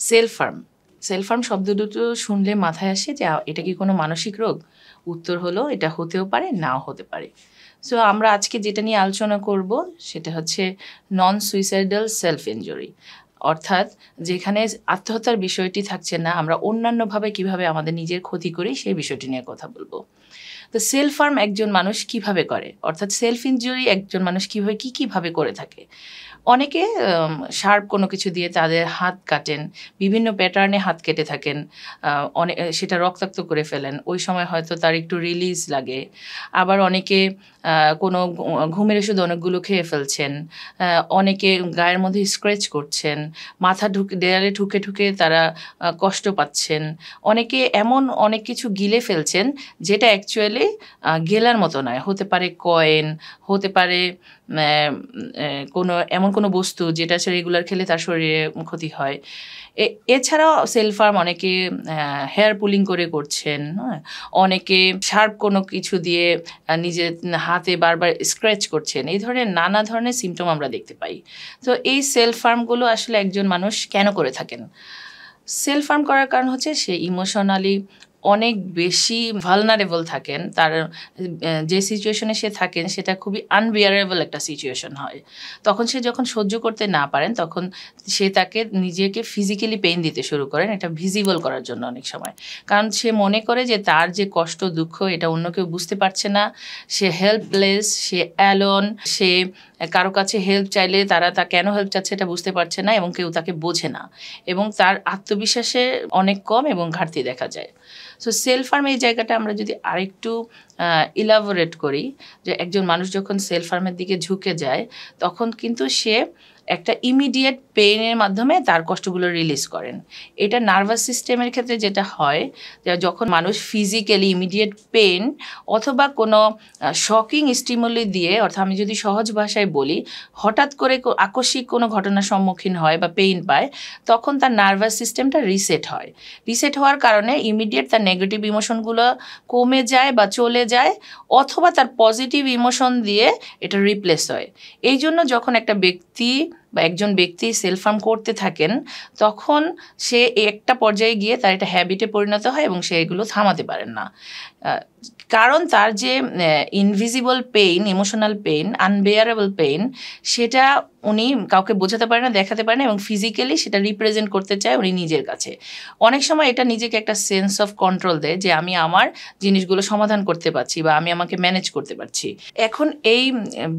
Self harm self harm শব্দ দুটো শুনলে মাথায় আসে যে এটা কি কোনো মানসিক রোগ? উত্তর হলো এটা হতেও পারে, নাও হতে পারে। সো আমরা আজকে যেটা নিয়ে আলোচনা করব সেটা হচ্ছে নন সুইসাইডাল সেলফ ইনজুরি, অর্থাৎ যেখানে আত্মহত্যার বিষয়টি থাকছে না, আমরা অন্যান্যভাবে কিভাবে আমাদের নিজের ক্ষতি করি সেই বিষয়টি নিয়ে কথা বলবো। তো সেলফ হার্ম একজন মানুষ কিভাবে করে, অর্থাৎ সেলফ ইনজুরি একজন মানুষ কিভাবে করে থাকে। অনেকে শার্প কোনো কিছু দিয়ে তাদের হাত কাটেন, বিভিন্ন প্যাটার্নে হাত কেটে থাকেন, অনেক সেটা রক্তাক্ত করে ফেলেন, ওই সময় হয়তো তার একটু রিলিজ লাগে। আবার অনেকে কোনো ঘুমের ওষুধ অনেকগুলো খেয়ে ফেলছেন, অনেকে গায়ের মধ্যে স্ক্র্যাচ করছেন, মাথা দেয়ালে ঠুকে ঠুকে তারা কষ্ট পাচ্ছেন, অনেকে এমন অনেক কিছু গিলে ফেলছেন যেটা অ্যাকচুয়ালি গেলার মতো নয়। হতে পারে কয়েন, হতে পারে এমন কোনো বস্তু যেটা সে রেগুলার খেলে তার শরীরে ক্ষতি হয়। এছাড়াও সেলফ হার্ম অনেকে হেয়ার পুলিং করে করছেন, অনেকে শার্প কোনো কিছু দিয়ে নিজের হাতে বারবার স্ক্র্যাচ করছেন। এই ধরনের নানা ধরনের সিমটম আমরা দেখতে পাই। তো এই সেলফ হার্মগুলো আসলে একজন মানুষ কেন করে থাকেন? সেলফ হার্ম করার কারণ হচ্ছে সে ইমোশনালি অনেক বেশি ভালনারেবল থাকেন। তার যে সিচুয়েশনে সে থাকেন সেটা খুবই আনবিয়ারেবল একটা সিচুয়েশন হয়। তখন সে যখন সহ্য করতে না পারেন তখন সে তাকে নিজেকে ফিজিক্যালি পেইন দিতে শুরু করেন, এটা ভিজিবল করার জন্য অনেক সময়। কারণ সে মনে করে যে তার যে কষ্ট দুঃখ এটা অন্য কেউ বুঝতে পারছে না, সে হেল্পলেস, সে অ্যালোন, সে কারো কাছে হেল্প চাইলে তারা কেন হেল্প চাচ্ছে এটা বুঝতে পারছে না এবং কেউ তাকে বোঝে না, এবং তার আত্মবিশ্বাসে অনেক কম এবং ঘাটতি দেখা যায়। সো সেলফ হার্ম এই জায়গাটা আমরা যদি আরেকটু ইলাবোরেট করি, যে একজন মানুষ যখন সেলফ হার্মের দিকে ঝুঁকে যায় তখন কিন্তু সে একটা ইমিডিয়েট পেইনের মাধ্যমে তার কষ্টগুলো রিলিজ করেন। এটা নার্ভাস সিস্টেমের ক্ষেত্রে যেটা হয়, যে যখন মানুষ ফিজিক্যালি ইমিডিয়েট পেইন অথবা কোনো শকিং স্টিমুলি দিয়ে, অর্থাৎ আমি যদি সহজ ভাষায় বলি, হঠাৎ করে আকস্মিক কোনো ঘটনার সম্মুখীন হয় বা পেইন পায়, তখন তার নার্ভাস সিস্টেমটা রিসেট হয়। রিসেট হওয়ার কারণে ইমিডিয়েট তার নেগেটিভ ইমোশনগুলো কমে যায় বা চলে যায়, অথবা তার পজিটিভ ইমোশন দিয়ে এটা রিপ্লেস হয়। এই জন্য যখন একটা ব্যক্তি বা একজন ব্যক্তি সেলফ হার্ম করতে থাকেন তখন সে একটা পর্যায়ে গিয়ে তার একটা হ্যাবিটে পরিণত হয় এবং সে এগুলো থামাতে পারেন না। কারণ তার যে invisible pain, emotional pain, unbearable pain, সেটা উনি কাউকে বোঝাতে পারে না, দেখাতে পারে না, এবং ফিজিক্যালি সেটা রিপ্রেজেন্ট করতে চায় উনি নিজের কাছে। অনেক সময় এটা নিজেকে একটা সেন্স অফ কন্ট্রোল দেয় যে আমি আমার জিনিসগুলো সমাধান করতে পারছি বা আমি আমাকে ম্যানেজ করতে পারছি। এখন এই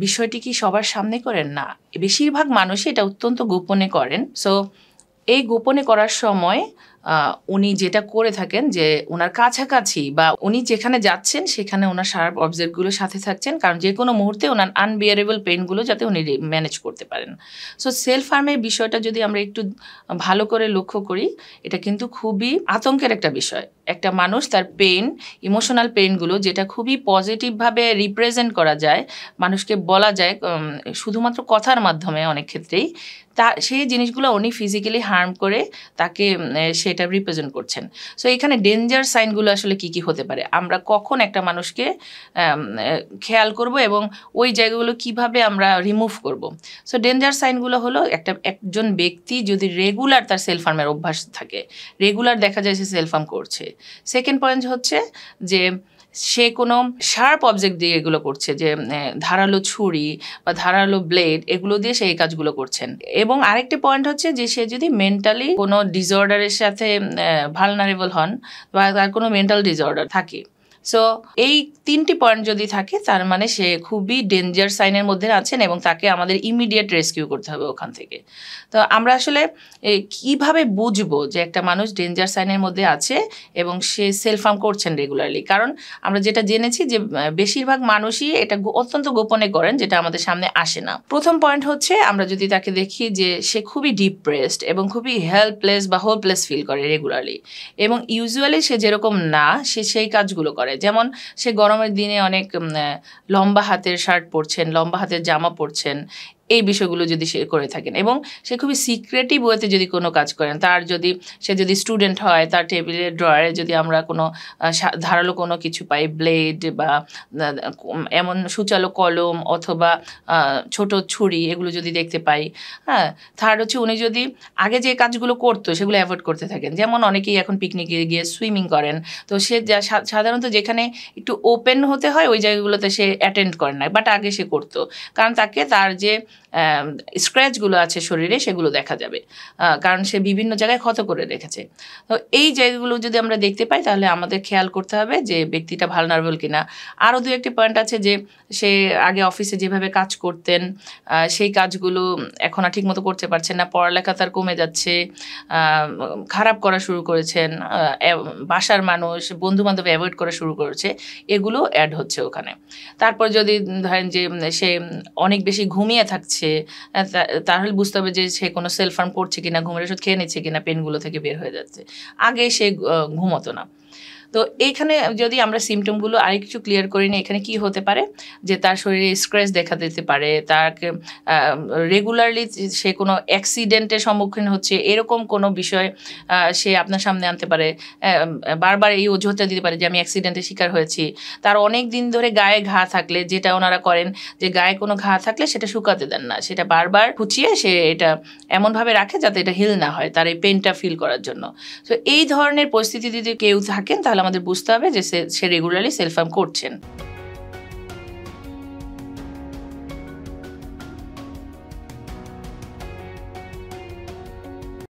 বিষয়টি কি সবার সামনে করেন? না, বেশিরভাগ মানুষই এটা অত্যন্ত গোপনে করেন। সো এই গোপনে করার সময় উনি যেটা করে থাকেন যে ওনার কাছাকাছি বা উনি যেখানে যাচ্ছেন সেখানে ওনার শার্প অবজেক্টগুলোর সাথে থাকছেন, কারণ যে কোনো মুহূর্তে ওনার আনবিয়ারেবল পেইনগুলো যাতে উনি ম্যানেজ করতে পারেন। সো সেলফ হার্মের বিষয়টা যদি আমরা একটু ভালো করে লক্ষ্য করি, এটা কিন্তু খুবই আতঙ্কের একটা বিষয়। একটা মানুষ তার পেইন, ইমোশনাল পেইনগুলো যেটা খুবই পজিটিভভাবে রিপ্রেজেন্ট করা যায়, মানুষকে বলা যায় শুধুমাত্র কথার মাধ্যমে অনেক ক্ষেত্রেই, সেই জিনিসগুলো উনি ফিজিক্যালি হার্ম করে তাকে সেটা রিপ্রেজেন্ট করছেন। সো এখানে ডেঞ্জার সাইনগুলো আসলে কি কি হতে পারে, আমরা কখন একটা মানুষকে খেয়াল করব এবং ওই জায়গাগুলো কিভাবে আমরা রিমুভ করব। সো ডেঞ্জার সাইনগুলো হলো, একজন ব্যক্তি যদি রেগুলার তার সেলফ হার্মের অভ্যাস থাকে, রেগুলার দেখা যায় সে সেলফ হার্ম করছে। সেকেন্ড পয়েন্ট হচ্ছে যে সে কোনো শার্প অবজেক্ট দিয়ে এগুলো করছে, যে ধারালো ছুরি বা ধারালো ব্লেড, এগুলো দিয়ে সে এই কাজগুলো করছেন। এবং আরেকটি পয়েন্ট হচ্ছে যে সে যদি মেন্টালি কোনো ডিসঅর্ডারের সাথে ভালনারেবল হন বা তার কোনো মেন্টাল ডিসঅর্ডার থাকে। সো এই তিনটি পয়েন্ট যদি থাকে তার মানে সে খুবই ডেঞ্জার সাইনের মধ্যে আছেন এবং তাকে আমাদের ইমিডিয়েট রেস্কিউ করতে হবে ওখান থেকে। তো আমরা আসলে কিভাবে বুঝবো যে একটা মানুষ ডেঞ্জার সাইনের মধ্যে আছে এবং সে সেলফ হার্ম করছেন রেগুলারলি? কারণ আমরা যেটা জেনেছি যে বেশিরভাগ মানুষই এটা অত্যন্ত গোপনে করেন, যেটা আমাদের সামনে আসে না। প্রথম পয়েন্ট হচ্ছে, আমরা যদি তাকে দেখি যে সে খুবই ডিপ্রেসড এবং খুবই হেল্পলেস বা হোপলেস ফিল করে রেগুলারলি, এবং ইউজুয়ালি সে যেরকম না সে সেই কাজগুলো করে। যেমন সে গরমের দিনে অনেক লম্বা হাতের শার্ট পরছেন, লম্বা হাতের জামা পরছেন, এই বিষয়গুলো যদি সে করে থাকেন এবং সে খুবই সিক্রেটিভ ওয়েতে যদি কোনো কাজ করেন, সে যদি স্টুডেন্ট হয়, তার টেবিলের ড্রয়ারে যদি আমরা কোনো ধারালো কোনো কিছু পাই, ব্লেড বা এমন সূচালো কলম অথবা ছোট ছুরি, এগুলো যদি দেখতে পাই। হ্যাঁ, থার্ড হচ্ছে উনি যদি আগে যে কাজগুলো করতো সেগুলো অ্যাভয়েড করতে থাকেন। যেমন অনেকেই এখন পিকনিকে গিয়ে সুইমিং করেন, তো সে সাধারণত যেখানে একটু ওপেন হতে হয় ওই জায়গাগুলোতে সে অ্যাটেন্ড করে না, বাট আগে সে করতো, কারণ তার যে স্ক্র্যাচগুলো আছে শরীরে সেগুলো দেখা যাবে, কারণ সে বিভিন্ন জায়গায় ক্ষত করে রেখেছে। তো এই জায়গাগুলো যদি আমরা দেখতে পাই তাহলে আমাদের খেয়াল করতে হবে যে ব্যক্তিটা ভালনারেবল কিনা। আরও দু একটি পয়েন্ট আছে যে সে আগে অফিসে যেভাবে কাজ করতেন সেই কাজগুলো এখন আর ঠিকমতো করতে পারছেন না, পড়ালেখা তার কমে যাচ্ছে, খারাপ করা শুরু করেছেন, বাসার মানুষ বন্ধুবান্ধব অ্যাভয়েড করা শুরু করেছে, এগুলো অ্যাড হচ্ছে ওখানে। তারপর যদি ধরেন যে সে অনেক বেশি ঘুমিয়ে থাকছে, তাহলে বুঝতে হবে যে সে কোনো সেলফ হার্ম করছে কিনা, ঘুমের ওষুধ খেয়ে নিচ্ছে কিনা, পেনগুলো থেকে বের হয়ে যাচ্ছে, আগে সে ঘুমতো না। তো এইখানে যদি আমরা সিমটমগুলো আরেকটু ক্লিয়ার করি না, এখানে কি হতে পারে যে তার শরীরে স্ক্র্যাচ দেখা দিতে পারে, তাকে রেগুলারলি সে কোনো অ্যাক্সিডেন্টের সম্মুখীন হচ্ছে এরকম কোনো বিষয় সে আপনার সামনে আনতে পারে, বারবার এই অজুহাতটা দিতে পারে যে আমি অ্যাক্সিডেন্টের শিকার হয়েছি। তার অনেক দিন ধরে গায়ে ঘা থাকলে, যেটা ওনারা করেন যে গায়ে কোনো ঘা থাকলে সেটা শুকাতে দেন না, সেটা বারবার খুঁচিয়ে সে এটা এমনভাবে রাখে যাতে এটা হিল না হয়, তার এই পেনটা ফিল করার জন্য। তো এই ধরনের পরিস্থিতি যদি কেউ থাকেন তাহলে আমাদের বুঝতে হবে যে সে রেগুলারলি সেলফ হার্ম করছেন।